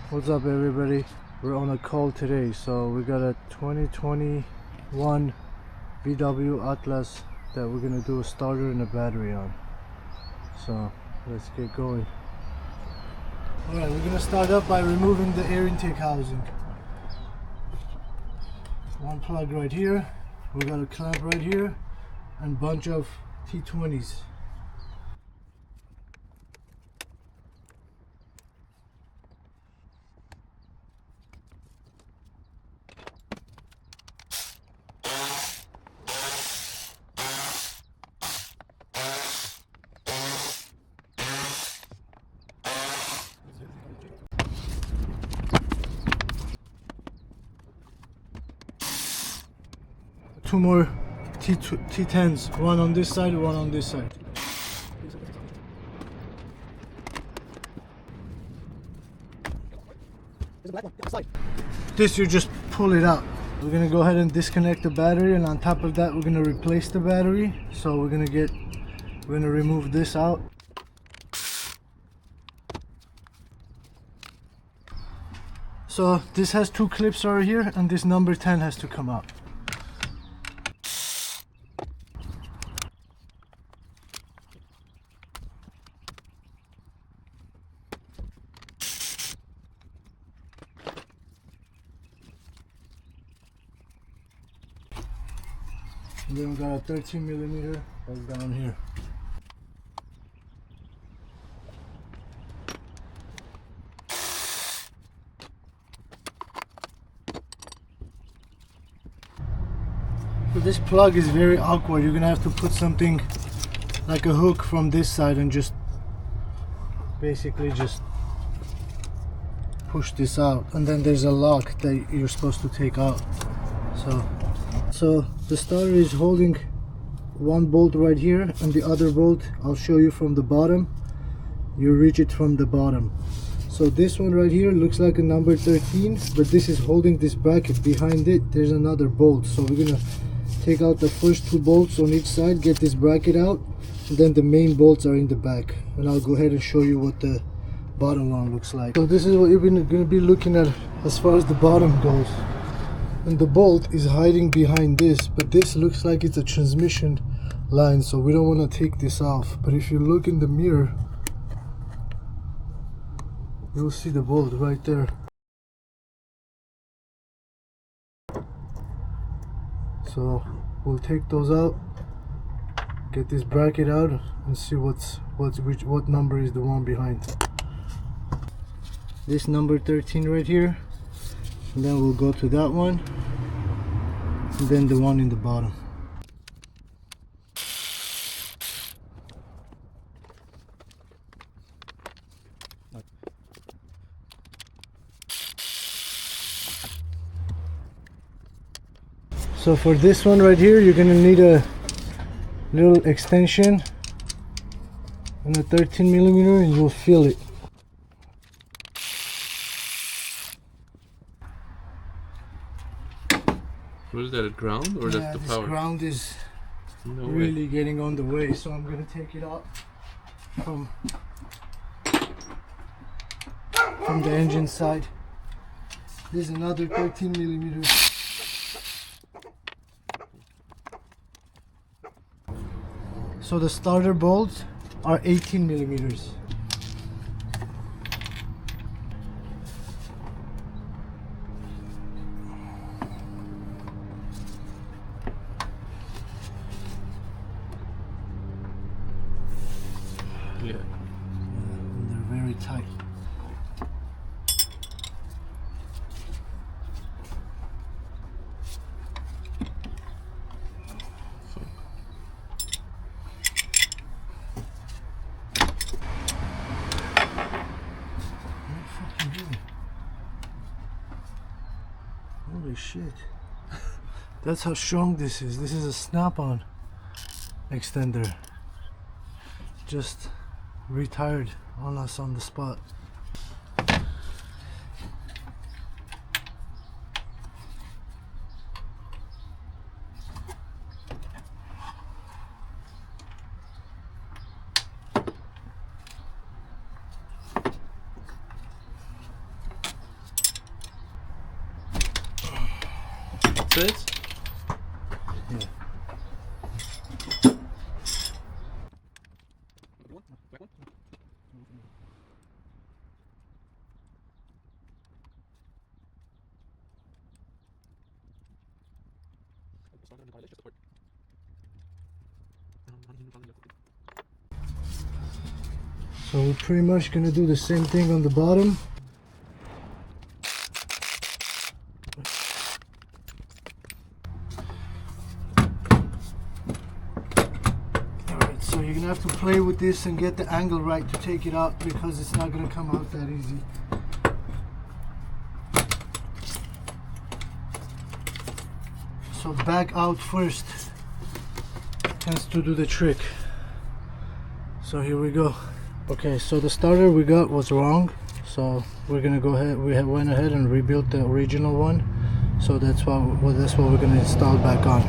What's up everybody? We're on a call today, so we got a 2021 VW Atlas that we're gonna do a starter and a battery on. So let's get going. Alright, we're gonna start up by removing the air intake housing. One plug right here, we got a clamp right here, and bunch of T20s. Two more T10s, one on this side, one on this side. This, you just pull it out. We're gonna go ahead and disconnect the battery, and on top of that we're gonna replace the battery. So we're gonna remove this out. So this has two clips over here, and this number 10 has to come out. And then we got a 13mm right down here. So this plug is very awkward. You're gonna have to put something like a hook from this side and just basically just push this out, and then there's a lock that you're supposed to take out. So the starter is holding one bolt right here, and the other bolt I'll show you from the bottom. You reach it from the bottom. So this one right here looks like a number 13, but this is holding this bracket. Behind it there's another bolt, so we're gonna take out the first two bolts on each side, get this bracket out, and then the main bolts are in the back, and I'll go ahead and show you what the bottom one looks like. So this is what you're going to be looking at as far as the bottom goes, and the bolt is hiding behind this, but this looks like it's a transmission line, so we don't want to take this off. But if you look in the mirror, you'll see the bolt right there. So we'll take those out, get this bracket out, and see what number is the one behind. This number 13 right here, and then we'll go to that one, and then the one in the bottom. So for this one right here, you're gonna need a little extension and a 13mm, and you'll feel it. What is that, a ground or that's the this power? ground is No really way. getting on the way, so I'm gonna take it out from the engine side. There's another 13mm. So the starter bolts are 18mm. Yeah. And they're very tight. Holy shit. That's how strong this is. This is a snap-on extender. Just retired on us on the spot. bit. Yeah. So we're pretty much gonna do the same thing on the bottom. Alright, so you're gonna have to play with this and get the angle right to take it out, because it's not gonna come out that easy. So back out first tends to do the trick. So here we go. Okay, so the starter we got was wrong, so we're gonna go ahead. We went ahead and rebuilt the original one, so that's what we're gonna install back on.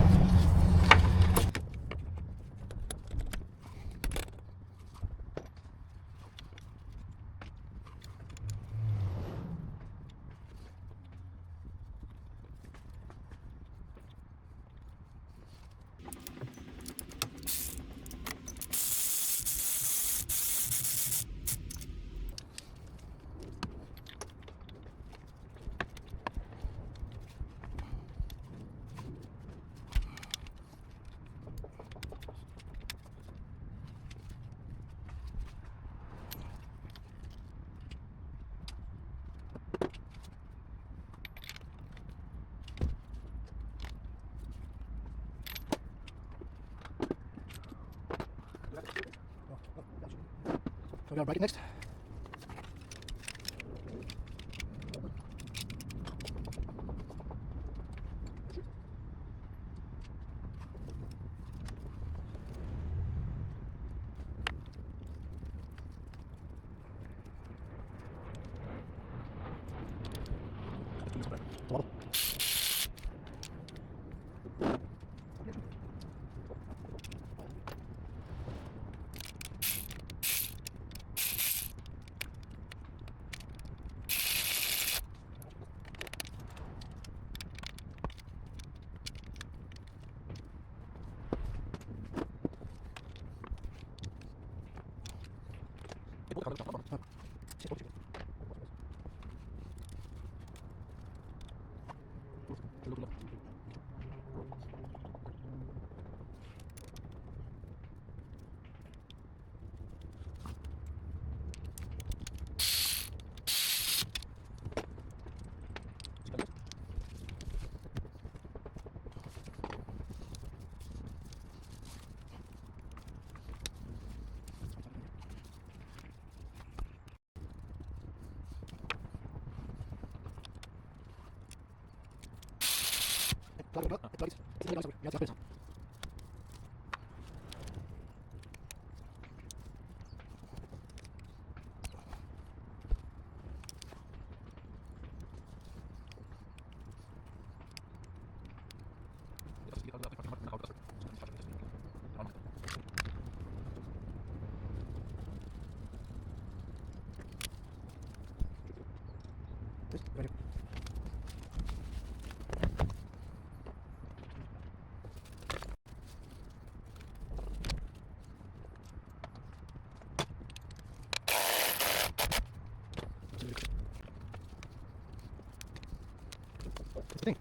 We got bracket next.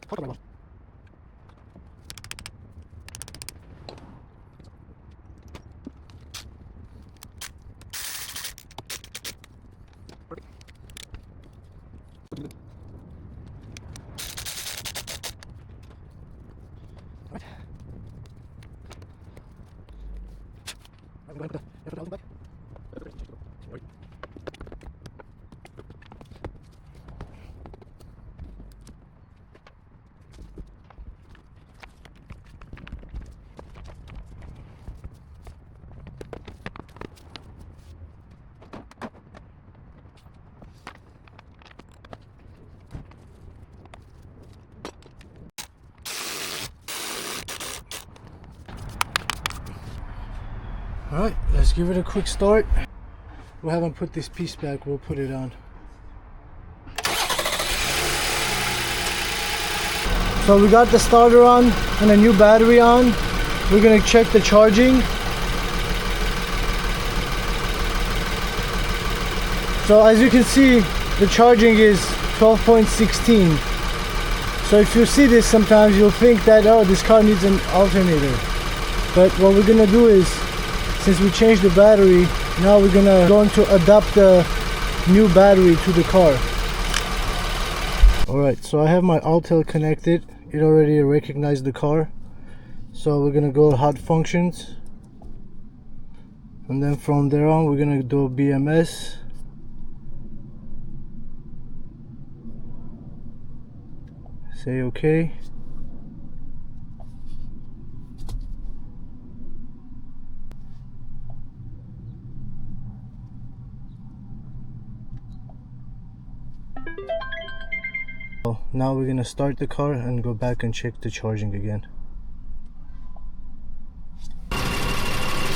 Talk about Alright, let's give it a quick start. We haven't put this piece back, we'll put it on. So we got the starter on and a new battery on. We're gonna check the charging. So as you can see, the charging is 12.16. So if you see this, sometimes you'll think that, oh, this car needs an alternator. But what we're gonna do is, since we changed the battery, now we're gonna adapt the new battery to the car. Alright, so I have my Autel connected. It already recognized the car. So we're gonna go hot functions. And then from there on, we're gonna do BMS. Say okay. Now we're gonna start the car and go back and check the charging again.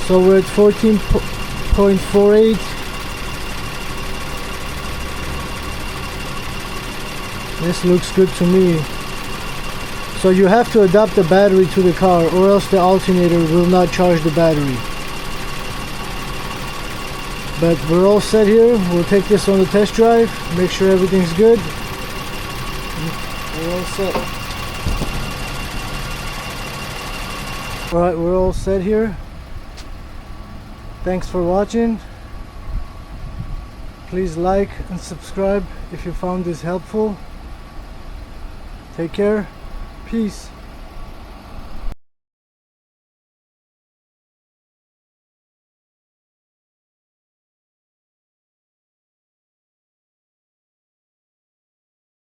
So we're at 14.48. This looks good to me. So you have to adapt the battery to the car, or else the alternator will not charge the battery. But we're all set here. We'll take this on the test drive, make sure everything's good. We're all set. Alright, we're all set here. Thanks for watching. Please like and subscribe if you found this helpful. Take care. Peace.